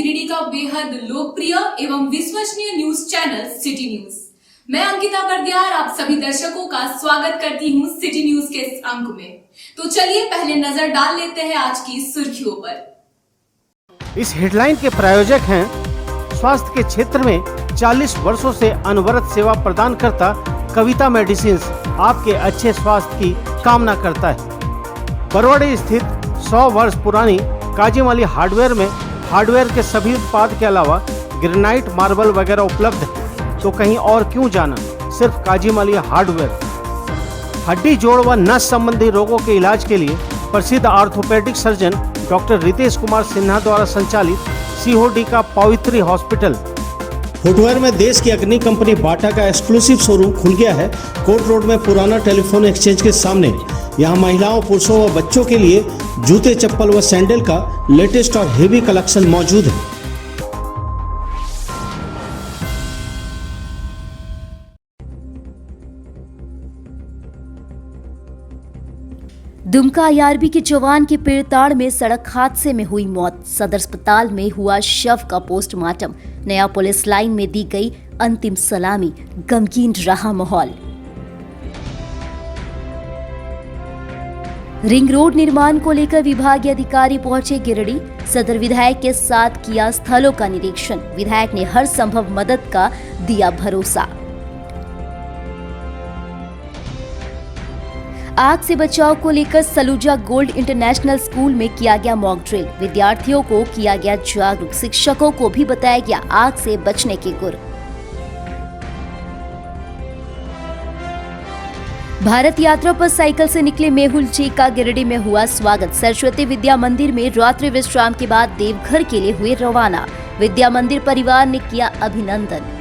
गिरिडीह का बेहद लोकप्रिय एवं विश्वसनीय न्यूज चैनल सिटी न्यूज। मैं अंकिता बरदियार आप सभी दर्शकों का स्वागत करती हूं सिटी न्यूज के इस अंक में। तो चलिए पहले नजर डाल लेते हैं आज की सुर्खियों पर। इस हेडलाइन के प्रायोजक हैं स्वास्थ्य के क्षेत्र में 40 वर्षों से अनवरत सेवा प्रदान करता कविता मेडिसिन्स आपके अच्छे स्वास्थ्य की कामना करता है। बरवाड़ी स्थित 100 वर्ष पुरानी काजीम-अली हार्डवेयर में हार्डवेयर के सभी उत्पाद के अलावा ग्रेनाइट, मार्बल वगैरह उपलब्ध है। तो कहीं और क्यों जाना, सिर्फ काजीम-अली हार्डवेयर। हड्डी, जोड़ व नस संबंधी रोगों के इलाज के लिए प्रसिद्ध orthopaedic surgeon doctor Ritesh Kumar Sinha द्वारा संचालित सीओडी का पवित्री हॉस्पिटल। फुटवेयर में देश की अग्रणी कंपनी बाटा का एक्सक्लूसिव शोरूम खुल गया है कोर्ट रोड में पुराना टेलीफोन एक्सचेंज के सामने। यहाँ महिलाओं, पुरुषों व बच्चों के लिए जूते, चप्पल व सैंडल का लेटेस्ट और हेवी कलेक्शन मौजूद है। दुमका आईआरबी के जवान की पीड़ताड़ में सड़क हादसे में हुई मौत। सदर अस्पताल में हुआ शव का पोस्टमार्टम। नया पुलिस लाइन में दी गई अंतिम सलामी। गमगीन रहा माहौल। रिंग रोड निर्माण को लेकर विभागीय अधिकारी पहुंचे गिरिडीह। सदर विधायक के साथ किया स्थलों का निरीक्षण। विधायक ने हर संभव मदद का दिया भरोसा। आग से बचाव को लेकर सलूजा गोल्ड इंटरनेशनल स्कूल में किया गया मॉक ड्रिल। विद्यार्थियों को किया गया जागरूक। शिक्षकों को भी बताया गया आग से बचने के गुर। भारत यात्रा पर साइकिल से निकले मेहुल जी का गिरिडीह में हुआ स्वागत। सरस्वती विद्या मंदिर में रात्रि विश्राम के बाद देवघर के लिए हुए रवाना। विद्या मंदिर परिवार ने किया अभिनंदन।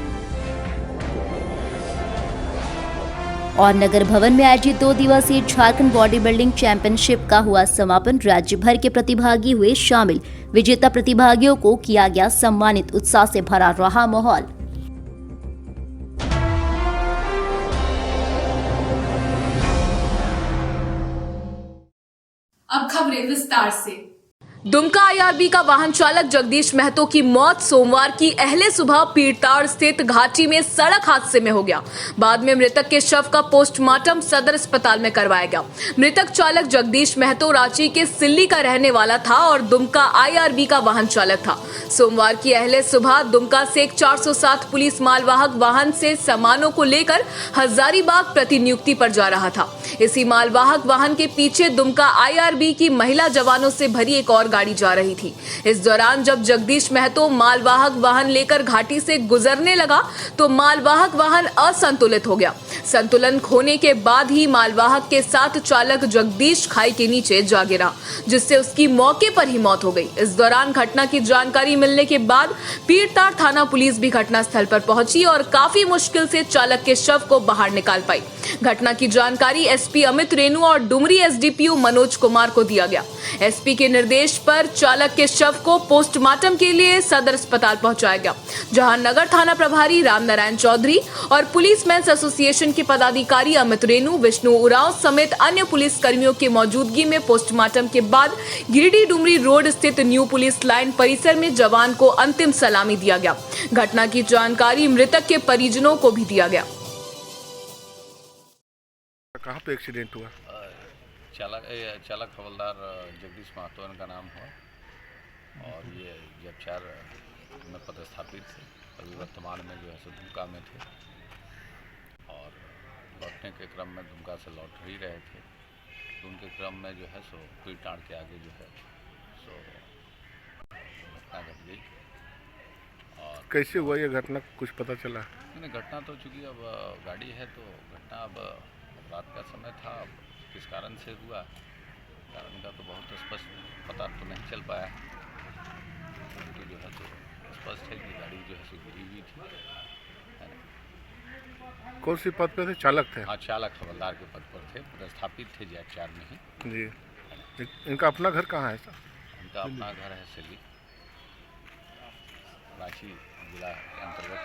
और नगर भवन में आयोजित 2 दिवसीय झारखंड बॉडी बिल्डिंग चैंपियनशिप का हुआ समापन। राज्य भर के प्रतिभागी हुए शामिल। विजेता प्रतिभागियों को किया गया सम्मानित। उत्साह से भरा रहा माहौल। अब खबरें विस्तार से। दुमका आईआरबी का वाहन चालक जगदीश महतो की मौत सोमवार की अहले सुबह पीरताड़ स्थित घाटी में सड़क हादसे में हो गया। बाद में मृतक के शव का पोस्टमार्टम सदर अस्पताल में करवाया गया। मृतक चालक जगदीश महतो रांची के सिल्ली का रहने वाला था और दुमका आईआरबी का वाहन चालक था। सोमवार की अहले सुबह दुमका से एक 407 पुलिस मालवाहक वाहन से सामानों को लेकर हजारीबाग प्रतिनियुक्ति पर जा रहा था। इसी मालवाहक वाहन के पीछे दुमका आईआरबी की महिला जवानों से भरी एक और गाड़ी जा रही थी। इस दौरान जब जगदीश महतो मालवाहक वाहन लेकर घाटी से गुजरने लगा तो मालवाहक वाहन असंतुलित हो गया। संतुलन खोने के बाद ही मालवाहक के साथ चालक जगदीश खाई के नीचे जा गिरा, जिससे उसकी मौके पर ही मौत हो गई। इस दौरान घटना की जानकारी मिलने के बाद पीरताड़ थाना पुलिस भी घटनास्थल पर पहुंची और काफी मुश्किल से चालक के शव को बाहर निकाल पाई। घटना की जानकारी एसपी अमित रेणु और डुमरी एसडीपीओ मनोज कुमार को दिया गया। एसपी के निर्देश पर चालक के शव को पोस्टमार्टम के लिए सदर अस्पताल पहुंचाया गया, जहां नगर थाना प्रभारी रामनारायण चौधरी और पुलिस मेंस एसोसिएशन के पदाधिकारी अमित रेणु, विष्णु उरांव समेत अन्य पुलिस कर्मियों की मौजूदगी में पोस्टमार्टम के बाद गिरिडीह डुमरी रोड स्थित न्यू पुलिस लाइन परिसर में जवान को अंतिम सलामी दिया गया। घटना की जानकारी मृतक के परिजनों को भी दिया गया। कहाँ पे एक्सीडेंट हुआ? चालक हवलदार जगदीश महतो का नाम हुआ और ये जब 4 में पदस्थापित थे, अभी वर्तमान में जो है सो दुमका में थे और लौटने के क्रम में दुमका से लौट ही रहे थे। तो उनके क्रम में जो है सो पीरताड़ के आगे जो है सो घटना घट गई। और कैसे हुआ ये घटना, कुछ पता चला? नहीं, घटना तो चूँकि अब गाड़ी है तो घटना अब रात का समय था। अब किस कारण से हुआ, कारण का तो बहुत स्पष्ट पता तो नहीं चल पाया। तो जो है तो स्पष्ट है कि गाड़ी जो है सो गिरी हुई थी। कौन सी पद पे थे? चालक थे? हाँ, चालक हवलदार के पद पर थे, पदस्थापित थे जैक 4 में ही। जी। इनका अपना घर कहाँ है सर? इनका अपना घर है सिल्ली, रांची जिला के अंतर्गत।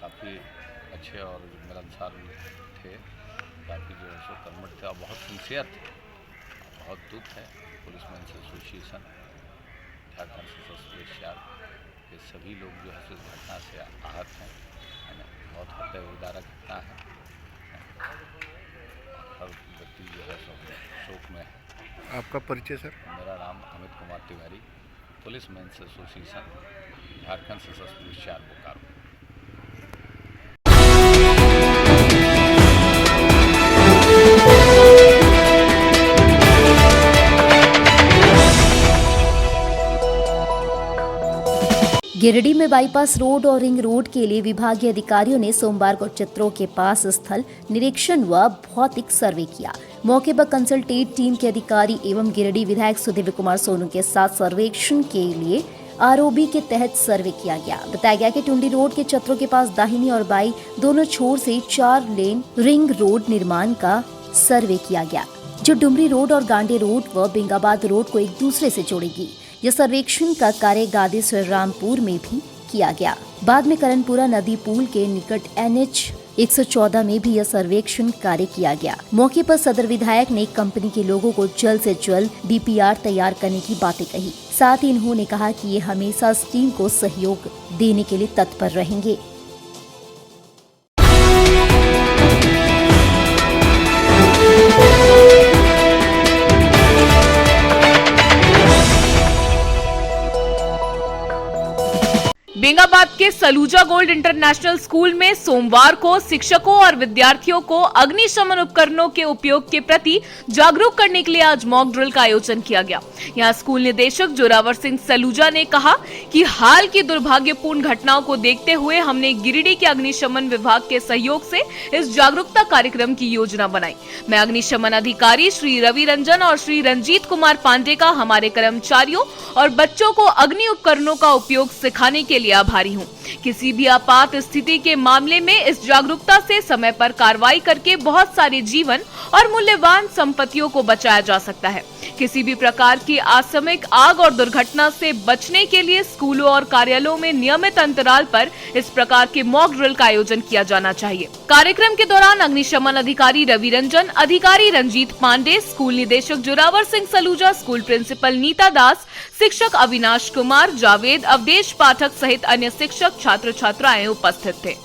काफ़ी अच्छे और मिलनसार थे, काफ़ी जो है सो कर्मठ थे और बहुत सिंसियर थे। बहुत दुख है पुलिस मेंस एसोसिएशन झारखंड सशस्त्र पुलिस चार ये सभी लोग जो है इस घटना से आहत हैं, है ना। बहुत हृदय विदारक घटना है। हर व्यक्ति जो है शोक में है। आपका परिचय सर? मेरा नाम Amit Kumar Tiwari, police men's association Jharkhand सशस्त्र पुलिस चार बोकारो। गिरिडीह में बाईपास रोड और रिंग रोड के लिए विभागीय अधिकारियों ने सोमवार को चित्रों के पास स्थल निरीक्षण व भौतिक सर्वे किया। मौके पर कंसल्टेट टीम के अधिकारी एवं गिरिडीह विधायक सुदीव्य कुमार सोनू के साथ सर्वेक्षण के लिए आरओबी के तहत सर्वे किया गया। बताया गया कि टुंडी रोड के चत्रों के पास दाहिनी और बाई दोनों छोर से 4 लेन रिंग रोड निर्माण का सर्वे किया गया, जो डुमरी रोड और गांडे रोड व बेंगाबाद रोड को एक दूसरे से जोड़ेगी। यह सर्वेक्षण का कार्य गादेश्वर रामपुर में भी किया गया। बाद में करणपुरा नदी पुल के निकट NH 114 में भी यह सर्वेक्षण कार्य किया गया। मौके पर सदर विधायक ने कंपनी के लोगों को जल्द से जल्द DPR तैयार करने की बातें कही। साथ ही इन्होंने कहा कि ये हमेशा इस टीम को सहयोग देने के लिए तत्पर रहेंगे। बेंगाबाद के सलूजा गोल्ड इंटरनेशनल स्कूल में सोमवार को शिक्षकों और विद्यार्थियों को अग्निशमन उपकरणों के उपयोग के प्रति जागरूक करने के लिए आज मॉक ड्रिल का आयोजन किया गया। यहां स्कूल निदेशक जोरावर सिंह सलूजा ने कहा कि हाल की दुर्भाग्यपूर्ण घटनाओं को देखते हुए हमने गिरिडीह के अग्निशमन विभाग के सहयोग से इस जागरूकता कार्यक्रम की योजना बनाई। मैं अग्निशमन अधिकारी श्री रवि रंजन और श्री रंजीत कुमार पांडे का हमारे कर्मचारियों और बच्चों को अग्नि उपकरणों का उपयोग सिखाने के लिए आभारी हूं। किसी भी आपात स्थिति के मामले में इस जागरूकता से समय पर कार्रवाई करके बहुत सारे जीवन और मूल्यवान संपत्तियों को बचाया जा सकता है। किसी भी प्रकार की आकस्मिक आग और दुर्घटना से बचने के लिए स्कूलों और कार्यालयों में नियमित अंतराल पर इस प्रकार के मॉक ड्रिल का आयोजन किया जाना चाहिए। कार्यक्रम के दौरान अग्निशमन अधिकारी रवि रंजन, अधिकारी रंजीत पांडे, स्कूल निदेशक जोरावर सिंह सलूजा, स्कूल प्रिंसिपल नीता दास, शिक्षक अविनाश कुमार, जावेद, अवधेश पाठक सहित अन्य शिक्षक, छात्र छात्राएं उपस्थित थे।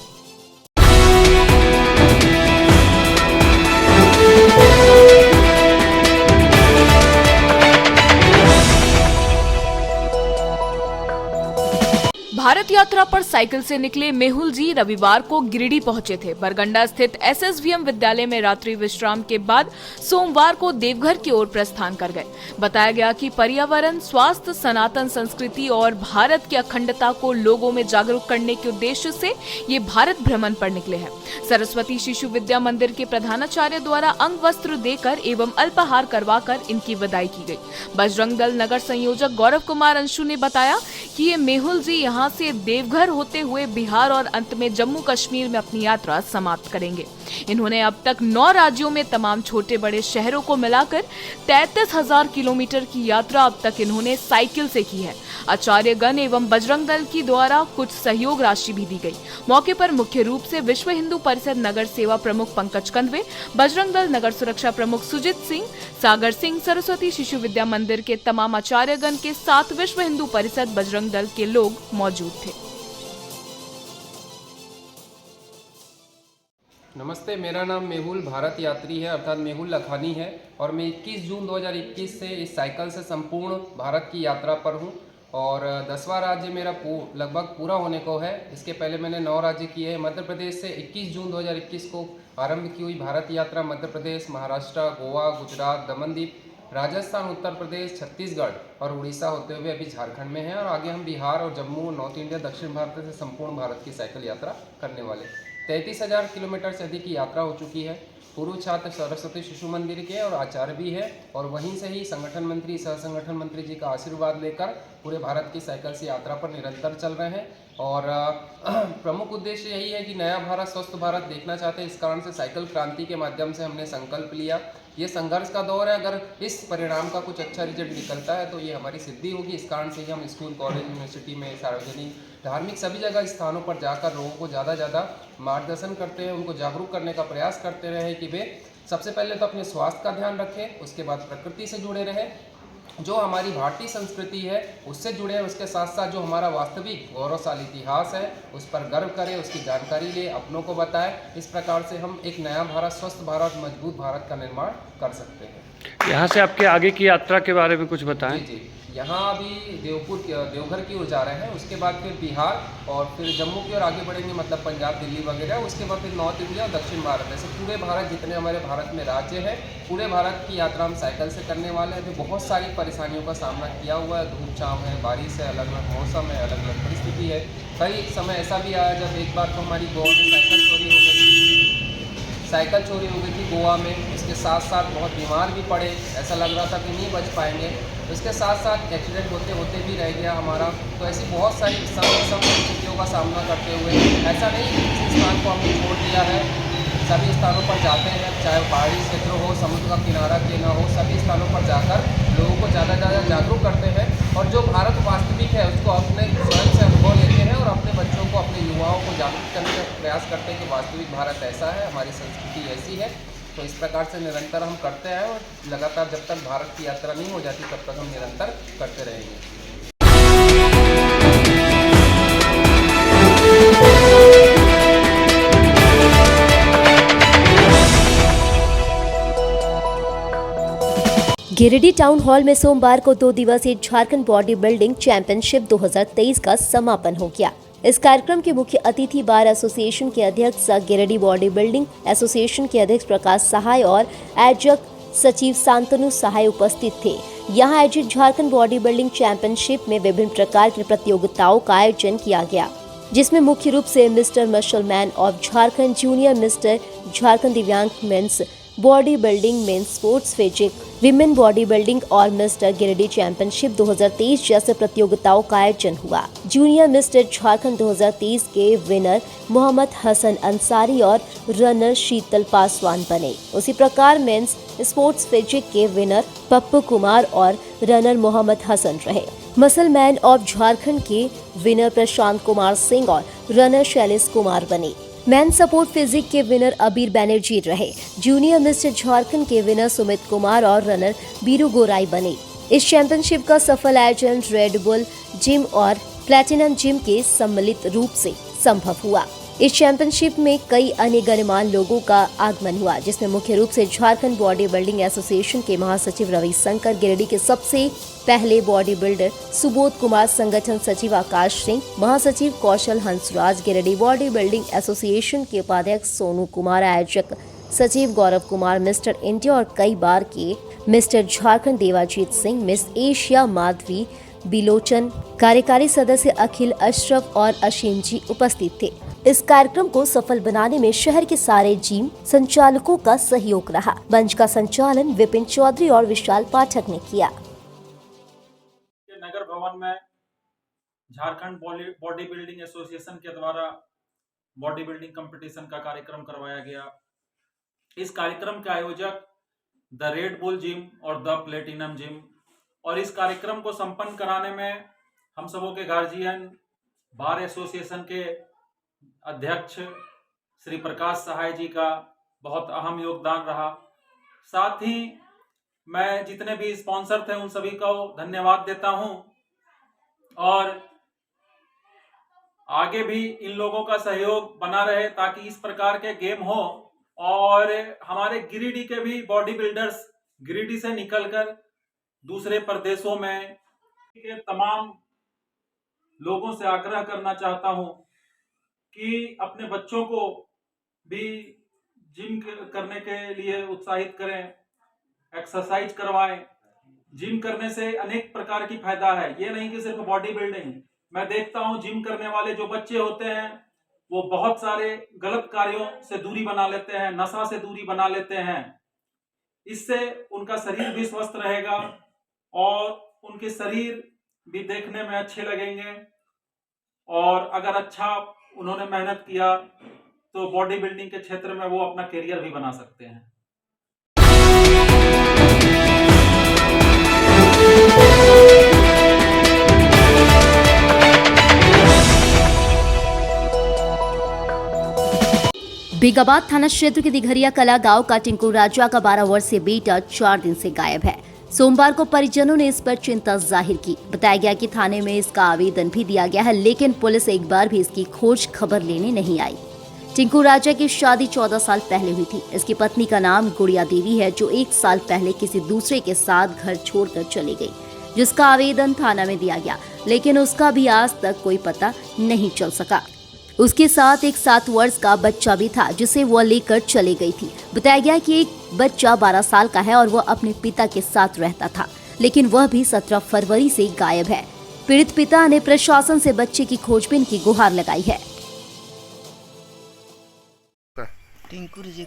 भारत यात्रा पर साइकिल से निकले मेहुल जी रविवार को गिरिडीह पहुंचे थे। बरगंडा स्थित SSVM विद्यालय में रात्रि विश्राम के बाद सोमवार को देवघर की ओर प्रस्थान कर गए। बताया गया कि पर्यावरण, स्वास्थ्य, सनातन संस्कृति और भारत की अखंडता को लोगों में जागरूक करने के उद्देश्य से ये भारत भ्रमण पर निकले हैं। सरस्वती शिशु विद्या मंदिर के प्रधानाचार्य द्वारा अंग वस्त्र देकर एवं अल्पाहार करवाकर इनकी विदाई की गई। बजरंग दल नगर संयोजक गौरव कुमार अंशु ने बताया कि ये मेहुल जी यहाँ से देवघर होते हुए बिहार और अंत में जम्मू कश्मीर में अपनी यात्रा समाप्त करेंगे। इन्होंने अब तक 9 राज्यों में तमाम छोटे बड़े शहरों को मिलाकर 33,000 किलोमीटर की यात्रा अब तक इन्होंने साइकिल से की है। आचार्यगण एवं बजरंग दल की द्वारा कुछ सहयोग राशि भी दी गई। मौके पर मुख्य रूप से विश्व हिंदू परिषद नगर सेवा प्रमुख पंकज कंदवे, बजरंग दल नगर सुरक्षा प्रमुख सुजित सिंह, सागर सिंह, सरस्वती शिशु विद्या मंदिर के तमाम आचार्यगण के साथ विश्व हिंदू परिषद बजरंग दल के लोग मौजूद थे। नमस्ते, मेरा नाम मेहुल भारत यात्री है अर्थात मेहुल लखानी है और मैं 21 जून 2021 से इस साइकिल से संपूर्ण भारत की यात्रा पर हूं और 10वां राज्य मेरा लगभग पूरा होने को है। इसके पहले मैंने 9 राज्य किए हैं। मध्य प्रदेश से 21 जून 2021 को आरंभ की हुई भारत यात्रा मध्य प्रदेश, महाराष्ट्र, गोवा, गुजरात, दमनदीप, राजस्थान, उत्तर प्रदेश, छत्तीसगढ़ और उड़ीसा होते हुए अभी झारखंड में है और आगे हम बिहार और जम्मू, नॉर्थ इंडिया, दक्षिण भारत से संपूर्ण भारत की साइकिल यात्रा करने वाले। 33,000 किलोमीटर से अधिक की यात्रा हो चुकी है। पूर्व छात्र सरस्वती शिशु मंदिर के और आचार्य भी है और वहीं से ही संगठन मंत्री, सह संगठन मंत्री जी का आशीर्वाद लेकर पूरे भारत की साइकिल से यात्रा पर निरंतर चल रहे हैं और प्रमुख उद्देश्य यही है कि नया भारत, स्वस्थ भारत देखना चाहते हैं। इस कारण से साइकिल क्रांति के माध्यम से हमने संकल्प लिया। ये संघर्ष का दौर है, अगर इस परिणाम का कुछ अच्छा रिजल्ट निकलता है तो ये हमारी सिद्धि होगी। इस कारण से ही हम स्कूल, कॉलेज, यूनिवर्सिटी में, सार्वजनिक, धार्मिक सभी जगह स्थानों पर जाकर लोगों को ज़्यादा मार्गदर्शन करते हैं, उनको जागरूक करने का प्रयास करते रहे कि वे सबसे पहले तो अपने स्वास्थ्य का ध्यान रखें, उसके बाद प्रकृति से जुड़े रहें जो हमारी भारतीय संस्कृति है उससे जुड़े हैं, उसके साथ साथ जो हमारा वास्तविक गौरवशाली इतिहास है उस पर गर्व करें, उसकी जानकारी ले, अपनों को बताएं। इस प्रकार से हम एक नया भारत, स्वस्थ भारत, मजबूत भारत का निर्माण कर सकते हैं। यहाँ से आपके आगे की यात्रा के बारे में कुछ बताएं। जी, यहाँ अभी देवघर की ओर जा रहे हैं, उसके बाद फिर बिहार और फिर जम्मू की ओर आगे बढ़ेंगे, मतलब पंजाब, दिल्ली वगैरह। उसके बाद फिर नॉर्थ इंडिया और दक्षिण भारत, ऐसे पूरे भारत जितने हमारे भारत में राज्य हैं, पूरे भारत की यात्रा हम साइकिल से करने वाले हैं। अभी बहुत सारी परेशानियों का सामना किया हुआ है, धूप छाँव है, बारिश है, अलग अलग मौसम है, अलग अलग परिस्थिति है। कई समय ऐसा भी आया जब एक बार तो हमारी गोवा में साइकिल चोरी हो गई थी गोवा में। इसके साथ साथ बहुत बीमार भी पड़े, ऐसा लग रहा था कि नहीं बच पाएंगे। इसके साथ साथ एक्सीडेंट होते होते भी रह गया हमारा। तो ऐसी बहुत सारी परिस्थितियों का सामना करते हुए ऐसा नहीं कि किसी स्थान को हमने छोड़ दिया है, सभी स्थानों पर जाते हैं, चाहे पहाड़ी क्षेत्र हो, समुद्र का किनारा क्यों ना हो, सभी स्थानों पर जाकर लोगों को ज़्यादा जागरूक करते हैं और जो भारत वास्तविक है उसको अपने स्वयं से अनुभव लेते हैं और अपने बच्चों को, अपने युवाओं को जागरूक करने का प्रयास करते हैं कि वास्तविक भारत ऐसा है, हमारी संस्कृति ऐसी है। तो इस प्रकार से निरंतर हम करते हैं और लगातार जब तक भारत की यात्रा नहीं हो जाती तब तक हम निरंतर करते रहेंगे। गिरिडीह टाउन हॉल में सोमवार को 2 दिवसीय झारखंड बॉडी बिल्डिंग चैंपियनशिप 2023 का समापन हो गया। इस कार्यक्रम के मुख्य अतिथि बार एसोसिएशन के अध्यक्ष सह गिरिडीह बॉडी बिल्डिंग एसोसिएशन के अध्यक्ष प्रकाश सहाय और आयोजक सचिव शांतनु सहाय उपस्थित थे। यहां आयोजित झारखंड बॉडी बिल्डिंग चैंपियनशिप में विभिन्न प्रकार की प्रतियोगिताओं का आयोजन किया गया, जिसमें मुख्य रूप से mister muscle man of Jharkhand, junior mister Jharkhand दिव्यांग men's body building, men's sports physique, women body building और मिस्टर गिरिडीह चैंपियनशिप 2023 जैसे प्रतियोगिताओं का आयोजन हुआ। जूनियर मिस्टर झारखंड 2023 के विनर मोहम्मद हसन अंसारी और रनर शीतल पासवान बने। उसी प्रकार मेंस स्पोर्ट्स फिजिक के विनर पप्पू कुमार और रनर मोहम्मद हसन रहे। मसल मैन ऑफ झारखंड के विनर प्रशांत कुमार सिंह और रनर शैलेश कुमार बने। मैन सपोर्ट फिजिक के विनर अबीर बैनर्जी रहे। जूनियर मिस्टर झारखंड के विनर सुमित कुमार और रनर बीरू गोराई बने। इस चैंपियनशिप का सफल आयोजन रेड बुल जिम और प्लैटिनम जिम के सम्मिलित रूप से संभव हुआ। इस चैंपियनशिप में कई अन्य गणमान्य लोगों का आगमन हुआ, जिसमें मुख्य रूप से झारखंड बॉडी बिल्डिंग एसोसिएशन के महासचिव रविशंकर, गिरिडीह के सबसे पहले बॉडी बिल्डर सुबोध कुमार, संगठन सचिव आकाश सिंह, महासचिव Kaushal Hansraj, Giridih body building association के उपाध्यक्ष सोनू कुमार, आयोजक सचिव गौरव कुमार, मिस्टर इंडिया और कई बार के mister Jharkhand Devajit Singh, miss Asia Madhavi Bilochan, कार्यकारी सदस्य अखिल अशरफ और अशीम जी उपस्थित थे। इस कार्यक्रम को सफल बनाने में शहर के सारे जिम संचालकों का सहयोग रहा। मंच का संचालन विपिन चौधरी और विशाल पाठक ने किया। नगर भवन में झारखंड बॉडी बिल्डिंग एसोसिएशन के द्वारा बॉडी बिल्डिंग कंपटीशन का कार्यक्रम करवाया गया। इस कार्यक्रम के आयोजक द रेड बुल जिम और द प्लेटिनम जिम, और इस कार्यक्रम को संपन्न कराने में हम सबों के गार्जियन, बार एसोसिएशन के अध्यक्ष श्री प्रकाश सहाय जी का बहुत अहम योगदान रहा। साथ ही मैं जितने भी स्पॉन्सर थे उन सभी को धन्यवाद देता हूं, और आगे भी इन लोगों का सहयोग बना रहे ताकि इस प्रकार के गेम हो और हमारे गिरिडीह के भी बॉडी बिल्डर्स गिरिडीह से निकलकर दूसरे प्रदेशों में के तमाम लोगों से आग्रह करना चाहता हूं कि अपने बच्चों को भी जिम करने के लिए उत्साहित करें, एक्सरसाइज करवाएं। जिम करने से अनेक प्रकार की फायदा है, ये नहीं कि सिर्फ बॉडी बिल्डिंग। मैं देखता हूं जिम करने वाले जो बच्चे होते हैं वो बहुत सारे गलत कार्यों से दूरी बना लेते हैं, नशा से दूरी बना लेते हैं। इससे उनका शरीर भी स्वस्थ रहेगा और उनके शरीर भी देखने में अच्छे लगेंगे, और अगर अच्छा उन्होंने मेहनत किया तो बॉडी बिल्डिंग के क्षेत्र में वो अपना करियर भी बना सकते हैं। बेगाबाद थाना क्षेत्र के दिघरिया कला गांव का टिंकू राजा का 12 वर्षीय बेटा 4 दिन से गायब है। सोमवार को परिजनों ने इस पर चिंता जाहिर की। बताया गया कि थाने में इसका आवेदन भी दिया गया है, लेकिन पुलिस एक बार भी इसकी खोज खबर लेने नहीं आई। टिंकू राजा की शादी 14 साल पहले हुई थी। इसकी पत्नी का नाम गुड़िया देवी है, जो 1 साल पहले किसी दूसरे के साथ घर छोड़कर चली गई, जिसका आवेदन थाना में दिया गया, लेकिन उसका भी आज तक कोई पता नहीं चल सका। उसके साथ एक 7 वर्ष का बच्चा भी था, जिसे वह लेकर चली गई थी। बताया गया कि एक बच्चा 12 साल का है और वह अपने पिता के साथ रहता था, लेकिन वह भी 17 फरवरी से गायब है। पीड़ित पिता ने प्रशासन से बच्चे की खोजबीन की गुहार लगाई है। टिंकू जी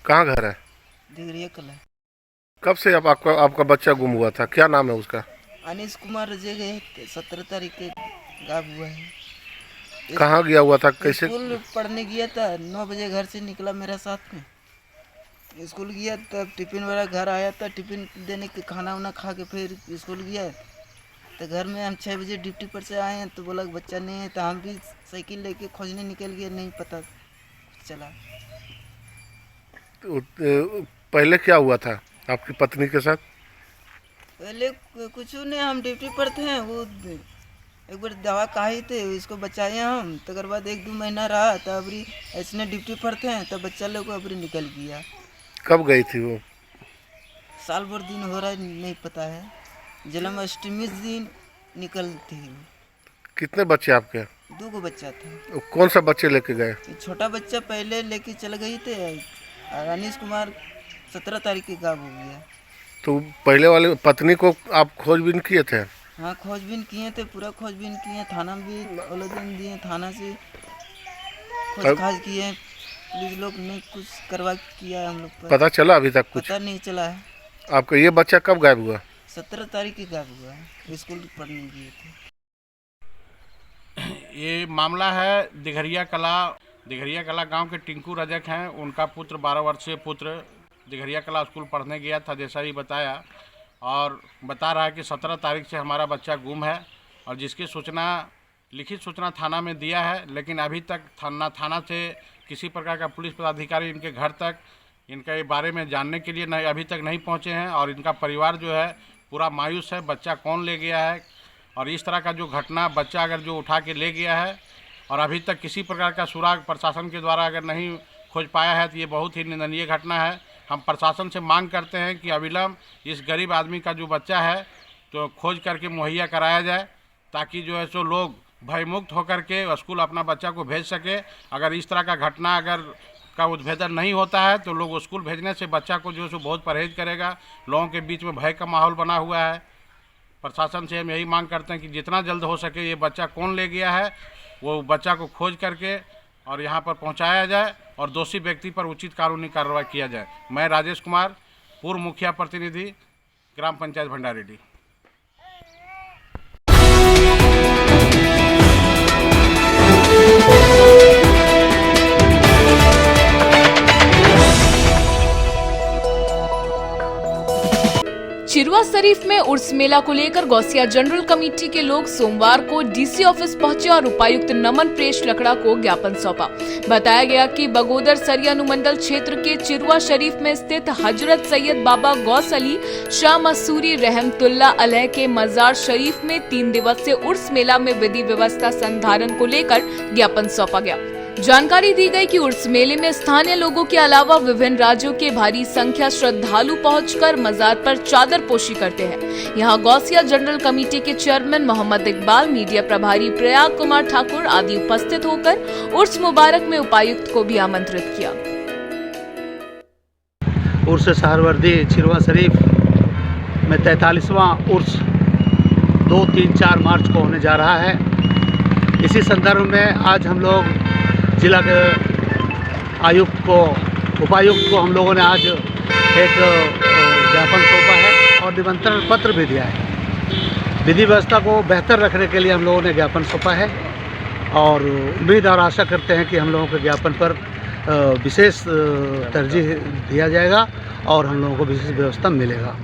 कहाँ घर है? दिगरिया कला। कब से आपका बच्चा गुम हुआ था? क्या नाम है उसका? अनिश कुमार रजे गए 17 तारीख के गायब हुआ है। कहाँ गया हुआ था? कैसे? स्कूल पढ़ने गया था, 9 बजे घर से निकला मेरा साथ में। स्कूल गया तब टिफिन वाला घर आया था, टिफिन देने के खाना वाना खा के फिर स्कूल गया। तो घर में हम 6 बजे ड्यूटी पर से आए हैं तो बोला बच्चा नहीं है, तो हम भी साइकिल लेके खोजने निकल गए, नहीं पता चला। तो पहले क्या हुआ था आपकी पत्नी के साथ? पहले कुछ नहीं, हम ड्यूटी पर थे, वो एक बार दवा खाई थे, उसको बचाए हम। तकर बाद 1-2 महीना रहा, तब अबरी ऐसे ड्यूटी पर थे, तब बच्चा लोग को अबरी निकल गया। कब गई थी वो? साल भर दिन हो रहा है, नहीं पता है। जन्माष्टमी दिन निकल थी। कितने बच्चे आपके? 2 बच्चा था। कौन सा बच्चे लेके गए? छोटा बच्चा पहले लेके चल गई थे, अनिश कुमार 17 तारीख के गायब हो गया। तो पहले वाले पत्नी को आप खोजबीन किए थे? हाँ, खोजबीन किए थे, पूरा खोजबीन किए, थाना में भी आवेदन दिए, थाना से खोज किए, पुलिस लोग ने कुछ करवा किया हम लोग पर। पता चला अभी तक कुछ? पता नहीं चला है। आपका ये बच्चा कब गायब हुआ? 17 तारीख के गायब हुआ है, स्कूल पढ़ने गए थे। ये मामला है दिघरिया कला गांव के टिंकू रजक हैं। उनका पुत्र 12 वर्षीय पुत्र दिघरिया कला स्कूल पढ़ने गया था, जैसा ही बताया, और बता रहा है कि 17 तारीख से हमारा बच्चा गुम है, और जिसकी लिखित सूचना थाना में दिया है, लेकिन अभी तक थाना से किसी प्रकार का पुलिस पदाधिकारी इनके घर तक इनके बारे में जानने के लिए अभी तक नहीं पहुंचे हैं, और इनका परिवार जो है पूरा मायूस है। बच्चा कौन ले गया है, और इस तरह का जो घटना, बच्चा अगर जो उठा के ले गया है और अभी तक किसी प्रकार का सुराग प्रशासन के द्वारा अगर नहीं खोज पाया है, तो ये बहुत ही निंदनीय घटना है। हम प्रशासन से मांग करते हैं कि अविलंब इस गरीब आदमी का जो बच्चा है तो खोज करके मुहैया कराया जाए, ताकि जो है सो लोग भयमुक्त होकर के स्कूल अपना बच्चा को भेज सके। अगर इस तरह का घटना अगर का उद्भेदन नहीं होता है तो लोग स्कूल भेजने से बच्चा को जो है सो बहुत परहेज करेगा। लोगों के बीच में भय का माहौल बना हुआ है। प्रशासन से हम यही मांग करते हैं कि जितना जल्द हो सके ये बच्चा कौन ले गया है, वो बच्चा को खोज करके और यहाँ पर पहुँचाया जाए, और दोषी व्यक्ति पर उचित कानूनी कार्रवाई किया जाए। मैं राजेश कुमार, पूर्व मुखिया प्रतिनिधि, ग्राम पंचायत भंडारेडी। चिरवा शरीफ में उर्स मेला को लेकर गौसिया जनरल कमेटी के लोग सोमवार को डीसी ऑफिस पहुंचे और उपायुक्त नमन प्रेष लकड़ा को ज्ञापन सौंपा। बताया गया कि बगोदर सरिया अनुमंडल क्षेत्र के चिरवा शरीफ में स्थित हजरत सैयद बाबा गौस अली शाह मसूरी रहमतुल्लाह अलैह के मजार शरीफ में 3 दिवसीय उर्स मेला में विधि व्यवस्था संधारण को लेकर ज्ञापन सौंपा गया। जानकारी दी गई कि उर्स मेले में स्थानीय लोगों के अलावा विभिन्न राज्यों के भारी संख्या श्रद्धालु पहुंचकर मजार पर चादर पोशी करते हैं। यहां गौसिया जनरल कमेटी के चेयरमैन मोहम्मद इकबाल, मीडिया प्रभारी प्रयाग कुमार ठाकुर आदि उपस्थित होकर उर्स मुबारक में उपायुक्त को भी आमंत्रित किया। उर्स सहरवर्दी चिरवा शरीफ में 43वां उर्स 2, 3, 4 मार्च को होने जा रहा है। इसी संदर्भ में आज हम लोग जिला के उपायुक्त को हम लोगों ने आज एक ज्ञापन सौंपा है और निमंत्रण पत्र भी दिया है। विधि व्यवस्था को बेहतर रखने के लिए हम लोगों ने ज्ञापन सौंपा है, और उम्मीद और आशा करते हैं कि हम लोगों के ज्ञापन पर विशेष तरजीह दिया जाएगा और हम लोगों को विशेष व्यवस्था मिलेगा।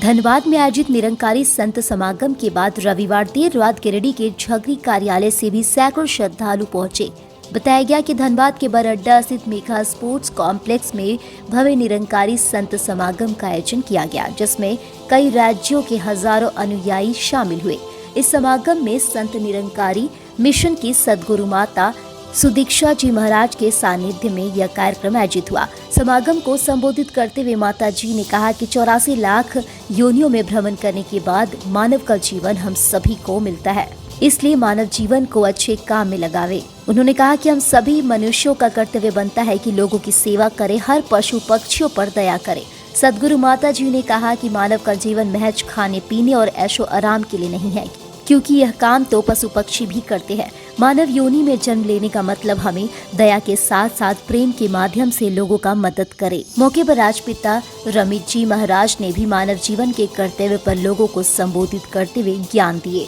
धन्यवाद। धनबाद में आयोजित निरंकारी संत समागम के बाद रविवार देर रात गिरिडीह के झगरी कार्यालय से भी सैकड़ों श्रद्धालु पहुंचे। बताया गया कि धनबाद के बरअड्डा स्थित मेघा स्पोर्ट्स कॉम्प्लेक्स में भव्य निरंकारी संत समागम का आयोजन किया गया, जिसमें कई राज्यों के हजारों अनुयायी शामिल हुए। इस समागम में संत निरंकारी मिशन की सद्गुरु माता सुदीक्षा जी महाराज के सानिध्य में यह कार्यक्रम आयोजित हुआ। समागम को संबोधित करते हुए माता जी ने कहा कि 84 लाख योनियों में भ्रमण करने के बाद मानव का जीवन हम सभी को मिलता है, इसलिए मानव जीवन को अच्छे काम में लगावे। उन्होंने कहा कि हम सभी मनुष्यों का कर्तव्य बनता है कि लोगों की सेवा करें, हर पशु पक्षियों पर दया करें। सद्गुरु माता जी ने कहा कि मानव का जीवन महज खाने पीने और ऐशो आराम के लिए नहीं है, क्योंकि यह काम तो पशु पक्षी भी करते हैं। मानव योनि में जन्म लेने का मतलब हमें दया के साथ साथ प्रेम के माध्यम से लोगों का मदद करे। मौके पर राजपिता रमित जी महाराज ने भी मानव जीवन के कर्तव्य पर लोगों को संबोधित करते हुए ज्ञान दिए।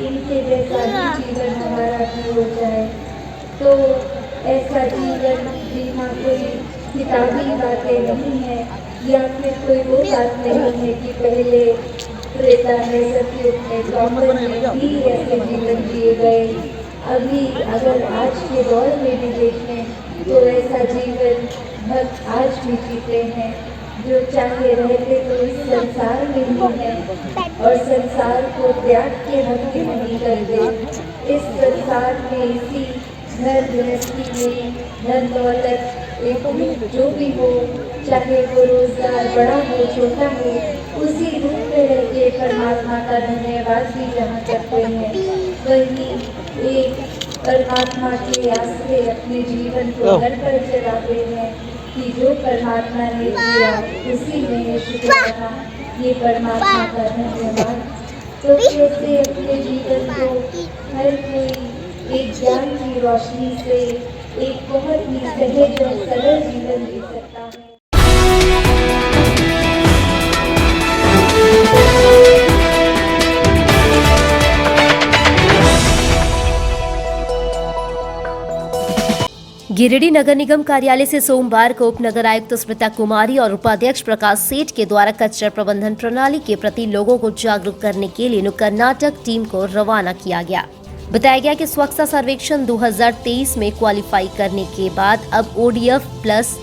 इनके जैसा जीवन हमारा भी हो जाए, तो ऐसा जीवन जीना कोई किताबी बातें नहीं है, या फिर कोई वो बात नहीं है कि पहले त्रेता में सतयुग में द्वापर में भी ऐसे जीवन जिए गए। अभी अगर आज के दौर में भी देखें तो ऐसा जीवन भक्त आज भी जीते हैं, जो चाहे रहते तो इस संसार में ही है और संसार को त्याग के भक्ति नहीं करते। इस संसार में इसी घर गृहस्थी में धन दौलत एक जो भी हो, चाहे वो रोजगार बड़ा हो छोटा हो, उसी रूप में रह के परमात्मा का धन्यवाद भी जहाँ करते हैं, वही एक परमात्मा के आश्रय अपने जीवन को घर पर चलाते हैं कि जो परमात्मा ने दिया उसी में शुक्राना, ये परमात्मा का धन्यवाद। तो कैसे अपने जीवन को हर कोई एक ज्ञान की रोशनी से एक बहुत ही सहज और सरल जीवन जी सकता है। गिरिडीह नगर निगम कार्यालय से सोमवार को उप नगर आयुक्त स्मिता कुमारी और उपाध्यक्ष प्रकाश सेठ के द्वारा कचरा प्रबंधन प्रणाली के प्रति लोगों को जागरूक करने के लिए नुक्कड़ नाटक टीम को रवाना किया गया। बताया गया कि स्वच्छता सर्वेक्षण 2023 में क्वालिफाई करने के बाद अब ODF प्लस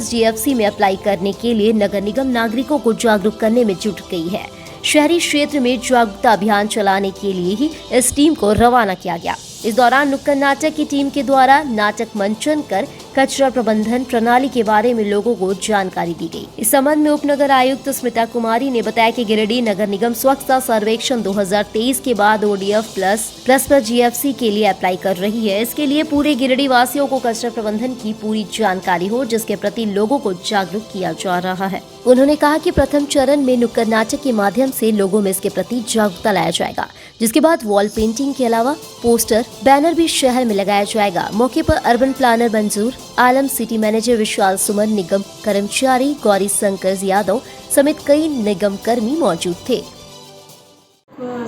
GFC में अप्लाई करने के लिए नगर निगम नागरिकों को जागरूक करने में जुट गई है। शहरी क्षेत्र में जागरूकता अभियान चलाने के लिए ही इस टीम को रवाना किया गया। इस दौरान नुक्कड़ नाटक की टीम के द्वारा नाटक मंचन कर कचरा प्रबंधन प्रणाली के बारे में लोगों को जानकारी दी गई। इस संबंध में उप नगर आयुक्त स्मिता कुमारी ने बताया कि गिरिडीह नगर निगम स्वच्छता सर्वेक्षण 2023 के बाद ODF प्लस GFC के लिए अप्लाई कर रही है। इसके लिए पूरे गिरिडीह वासियों को कचरा प्रबंधन की पूरी जानकारी हो, जिसके प्रति लोगों को जागरूक किया जा रहा है। उन्होंने कहा कि प्रथम चरण में नुक्कड़ नाटक के माध्यम से लोगों में इसके प्रति जागरूकता लाया जाएगा, जिसके बाद वॉल पेंटिंग के अलावा पोस्टर बैनर भी शहर में लगाया जाएगा। मौके पर अर्बन प्लानर मंजूर आलम, सिटी मैनेजर विशाल सुमन, निगम कर्मचारी गौरी शंकर यादव समेत कई निगम कर्मी मौजूद थे।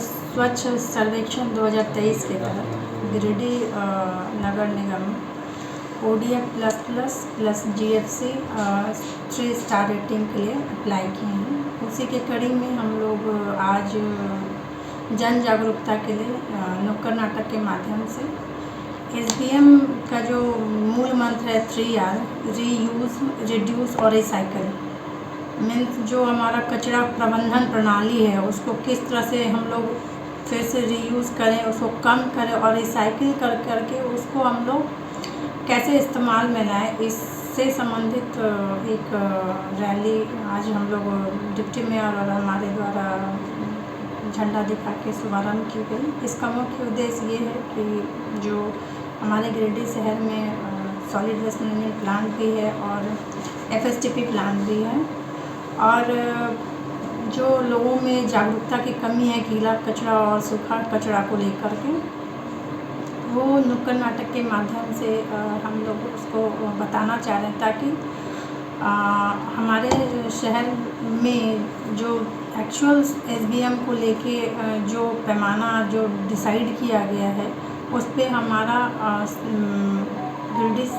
स्वच्छ सर्वेक्षण 2023 के तहत गिरिडीह नगर निगम ODF plus GFC 3 star rating के लिए अप्लाई किए हैं। उसी के कड़ी में हम लोग आज जन जागरूकता के लिए नुक्कड़ नाटक के माध्यम से SBM का जो मूल मंत्र है 3R, रीयूज़, रिड्यूस और रिसाइकल, मीन्स जो हमारा कचरा प्रबंधन प्रणाली है उसको किस तरह से हम लोग फिर से रीयूज़ करें, उसको कम करें और रिसाइकिल करके उसको हम लोग कैसे इस्तेमाल में लाएं, इससे संबंधित एक रैली आज हम लोग डिप्टी मेयर और हमारे द्वारा झंडा दिखा के शुभारम्भ की गई। इसका मुख्य उद्देश्य ये है कि जो हमारे गिरिडीह शहर में सॉलिड वेस्ट मैनेजमेंट प्लांट भी है और FSTP प्लांट भी है, और जो लोगों में जागरूकता की कमी है गीला कचरा और सूखा कचरा को लेकर के, वो नुक्कड़ नाटक के माध्यम से हम लोग उसको बताना चाह रहे हैं, ताकि हमारे शहर में जो एक्चुअल SBM को लेके जो पैमाना जो डिसाइड किया गया है उस पे हमारा गिरिडीह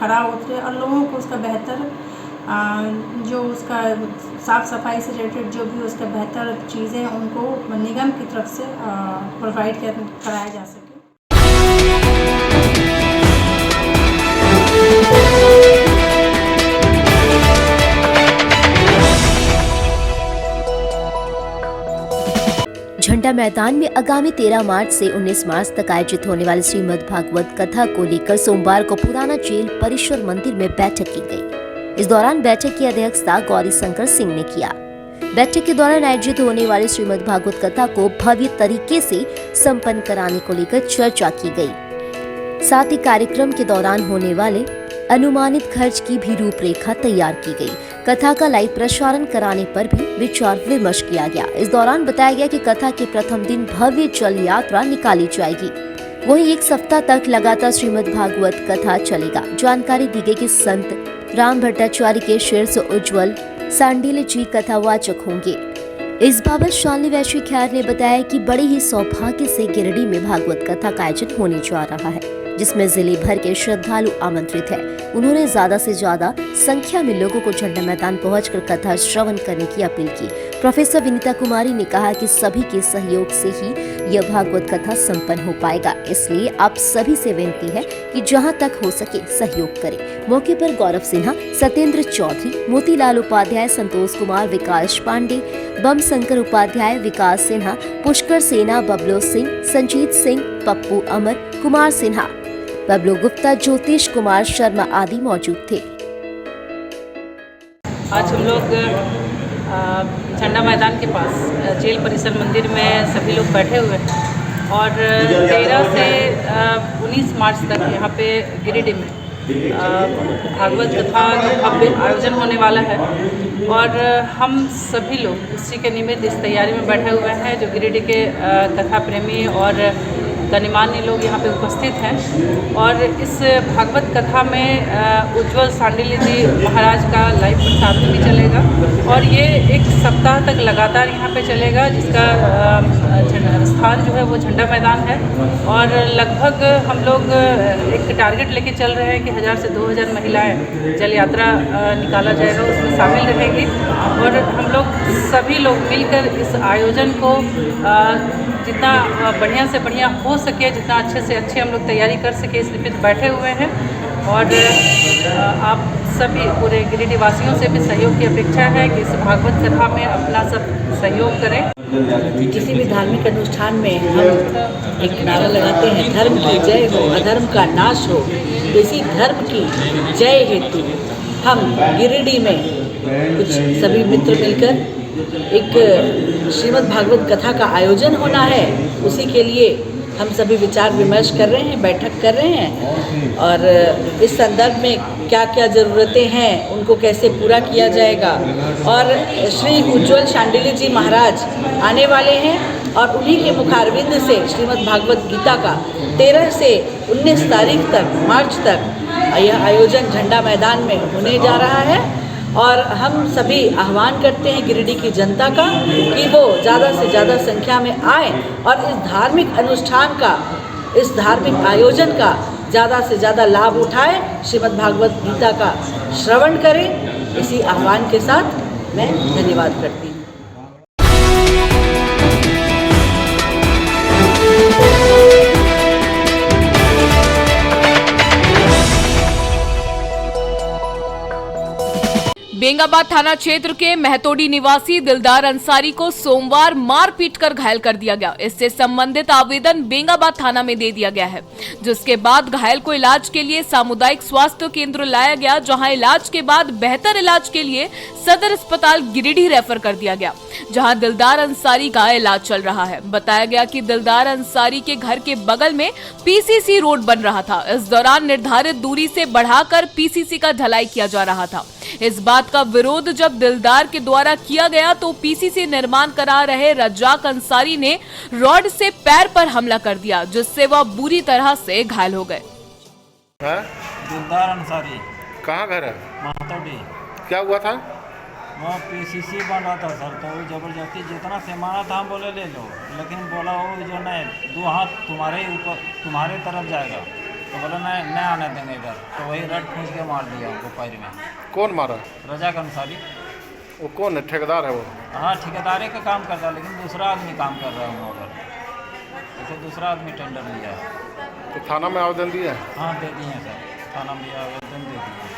खरा उतरे और लोगों को उसका बेहतर जो उसका साफ़ सफाई से रिलेटेड जो भी उसका बेहतर चीज़ें हैं उनको निगम की तरफ से प्रोवाइड कराया जा सके। झंडा मैदान में आगामी 13 मार्च से 19 मार्च तक आयोजित होने वाली श्रीमद् भागवत कथा को लेकर सोमवार को पुराना जेल परिसर मंदिर में बैठक की गई। इस दौरान बैठक की अध्यक्षता गौरी शंकर सिंह ने किया। बैठक के दौरान आयोजित होने वाली श्रीमद् भागवत कथा को भव्य तरीके से संपन्न कराने को लेकर चर्चा की गई। साथ ही कार्यक्रम के दौरान होने वाले अनुमानित खर्च की भी रूपरेखा तैयार की गई। कथा का लाइव प्रसारण कराने पर भी विचार विमर्श किया गया। इस दौरान बताया गया कि कथा के प्रथम दिन भव्य चल यात्रा निकाली जाएगी। वहीं एक सप्ताह तक लगातार श्रीमद् भागवत कथा चलेगा। जानकारी दी गई कि संत राम भट्टाचार्य के शीर्ष उज्ज्वल सांडिल्य जी कथावाचक होंगे। इस बाबत शालिनी वैश्वी खैर ने बताया कि बड़े ही सौभाग्य से गिरिडीह में भागवत कथा का आयोजन होने जा रहा है, जिसमें जिले भर के श्रद्धालु आमंत्रित हैं। उन्होंने ज्यादा से ज्यादा संख्या में लोगों को झंडा मैदान पहुंचकर कथा श्रवण करने की अपील की। प्रोफेसर विनीता कुमारी ने कहा कि सभी के सहयोग से ही यह भागवत कथा संपन्न हो पाएगा, इसलिए आप सभी से विनती है कि जहां तक हो सके सहयोग करें। मौके पर गौरव सिन्हा, सत्येंद्र चौधरी, मोतीलाल उपाध्याय, संतोष कुमार, विकास पांडे, बम शंकर उपाध्याय, विकास सिन्हा, पुष्कर सेना, बबलू सिंह, संजीत सिंह, पप्पू अमर, कुमार सिन्हा, बबलू गुप्ता, ज्योतिष कुमार शर्मा आदि मौजूद थे। आज हम लोग झंडा मैदान के पास जेल परिसर मंदिर में सभी लोग बैठे हुए हैं और 13 से 19 मार्च तक यहाँ पे गिरिडीह में भागवत कथा का आयोजन होने वाला है और हम सभी लोग उसी के निमित्त इस तैयारी में बैठे हुए हैं। जो गिरिडीह के कथा प्रेमी और गणमान्य लोग यहाँ पे उपस्थित हैं और इस भागवत कथा में उज्ज्वल सांडिल्य जी महाराज का लाइव प्रसारण भी चलेगा और ये एक सप्ताह तक लगातार यहाँ पे चलेगा, जिसका स्थान जो है वो झंडा मैदान है और लगभग हम लोग एक टारगेट लेके चल रहे हैं कि 1000 से 2000 महिलाएं जल यात्रा निकाला जाएगा, उसमें शामिल रहेंगी और हम लोग सभी लोग मिलकर इस आयोजन को जितना बढ़िया से बढ़िया हो सके, जितना अच्छे से अच्छे हम लोग तैयारी कर सके, इस निमित्त बैठे हुए हैं और आप सभी पूरे गिरिडीह वासियों से भी सहयोग की अपेक्षा है कि इस भागवत कथा में अपना सब सहयोग करें। किसी भी धार्मिक अनुष्ठान में हम एक नारा लगाते हैं, धर्म की जय हो, अधर्म का नाश हो। इसी धर्म की जय हेतु हम गिरिडीह में कुछ सभी मित्र मिलकर एक श्रीमद् भागवत कथा का आयोजन होना है, उसी के लिए हम सभी विचार विमर्श कर रहे हैं, बैठक कर रहे हैं और इस संदर्भ में क्या क्या ज़रूरतें हैं उनको कैसे पूरा किया जाएगा। और श्री उज्ज्वल सांडिल्य जी महाराज आने वाले हैं और उन्हीं के मुखारविंद से श्रीमद् भागवत गीता का 13 से 19 तारीख तक मार्च तक यह आयोजन झंडा मैदान में होने जा रहा है और हम सभी आह्वान करते हैं गिरिडीह की जनता का कि वो ज़्यादा से ज़्यादा संख्या में आए और इस धार्मिक अनुष्ठान का, इस धार्मिक आयोजन का ज़्यादा से ज़्यादा लाभ उठाएं, श्रीमद् भागवत गीता का श्रवण करें। इसी आह्वान के साथ मैं धन्यवाद करती हूँ। बेंगाबाद थाना क्षेत्र के महतोडी निवासी दिलदार अंसारी को सोमवार मार पीट कर घायल कर दिया गया। इससे संबंधित आवेदन बेंगाबाद थाना में दे दिया गया है, जिसके बाद घायल को इलाज के लिए सामुदायिक स्वास्थ्य केंद्र लाया गया, जहां इलाज के बाद बेहतर इलाज के लिए सदर अस्पताल गिरिडीह रेफर कर दिया गया, जहां दिलदार अंसारी का इलाज चल रहा है। बताया गया कि दिलदार अंसारी के घर के बगल में पीसीसी रोड बन रहा था। इस दौरान निर्धारित दूरी से बढ़ाकर पीसीसी का ढलाई किया जा रहा था। इस बात का विरोध जब दिलदार के द्वारा किया गया तो पीसीसी निर्माण करा रहे रज्जाक अंसारी ने रॉड से पैर पर हमला कर दिया, जिससे वह बुरी तरह से घायल हो गए। दिलदार अंसारी कहाँ घर है? महतोडी। क्या हुआ था? वो पीसीसी बन रहा था सर, तो वो जबरदस्ती जितना सामान था हम बोले ले लो, लेकिन बोला वो जो नहीं, 2 हाथ तुम्हारे ऊपर, तुम्हारे तरफ जाएगा। तो बोला नहीं आने देंगे इधर, तो वही रड खींच के मार दिया उनको पैर में। कौन मारा? रजाक अंसारी। वो कौन है? ठेकेदार है वो? हाँ, ठेकेदारी का काम करता है, लेकिन दूसरा आदमी काम कर रहा है वहाँ पर, जैसे दूसरा आदमी टेंडर लिया है। तो थाना में आवेदन दिया है? हाँ, दे दिए हैं सर, थाना में आवेदन दे दिए।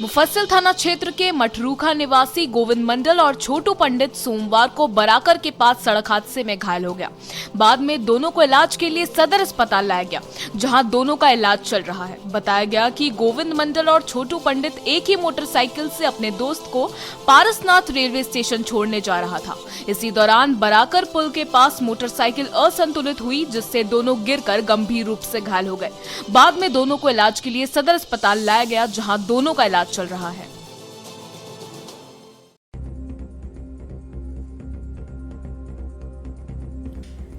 मुफस्सिल थाना क्षेत्र के मठरूखा निवासी गोविंद मंडल और छोटू पंडित सोमवार को बराकर के पास सड़क हादसे में घायल हो गया। बाद में दोनों को इलाज के लिए सदर अस्पताल लाया गया, जहां दोनों का इलाज चल रहा है। बताया गया कि गोविंद मंडल और छोटू पंडित एक ही मोटरसाइकिल से अपने दोस्त को पारसनाथ रेलवे स्टेशन छोड़ने जा रहा था। इसी दौरान बराकर पुल के पास मोटरसाइकिल असंतुलित हुई, जिससे दोनों गिरकर गंभीर रूप से घायल हो गए। बाद में दोनों को इलाज के लिए सदर अस्पताल लाया गया, जहां दोनों का इलाज चल रहा है।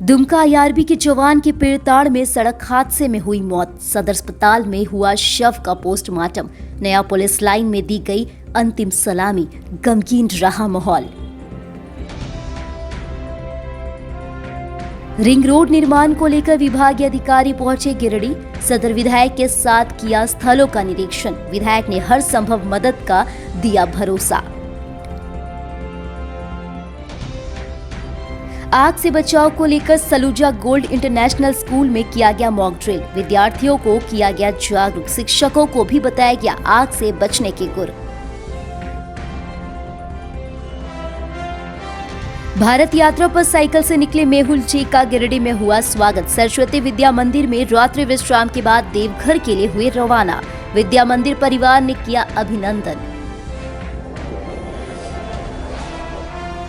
दुमका आईआरबी के जवान की पेड़ताड़ में सड़क हादसे में हुई मौत। सदर अस्पताल में हुआ शव का पोस्टमार्टम। नया पुलिस लाइन में दी गई अंतिम सलामी। गमगीन रहा माहौल। रिंग रोड निर्माण को लेकर विभागीय अधिकारी पहुंचे गिरिडीह। सदर विधायक के साथ किया स्थलों का निरीक्षण। विधायक ने हर संभव मदद का दिया भरोसा। आग से बचाव को लेकर सलूजा गोल्ड इंटरनेशनल स्कूल में किया गया मॉक ड्रिल। विद्यार्थियों को किया गया जागरूक। शिक्षकों को भी बताया गया आग से बचने के गुर। भारत यात्रा पर साइकिल से निकले मेहुल जी का गिरिडीह में हुआ स्वागत। सरस्वती विद्या मंदिर में रात्रि विश्राम के बाद देवघर के लिए हुए रवाना। विद्या मंदिर परिवार ने किया अभिनंदन।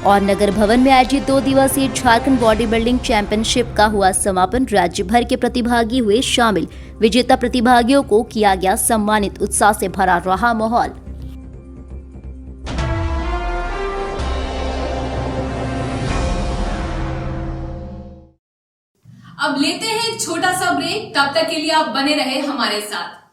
और नगर भवन में आयोजित 2 दिवसीय झारखंड बॉडी बिल्डिंग चैंपियनशिप का हुआ समापन। राज्य भर के प्रतिभागी हुए शामिल। विजेता प्रतिभागियों को किया गया सम्मानित। उत्साह से भरा रहा माहौल। अब लेते हैं एक छोटा सा ब्रेक। तब तक के लिए आप बने रहे हमारे साथ।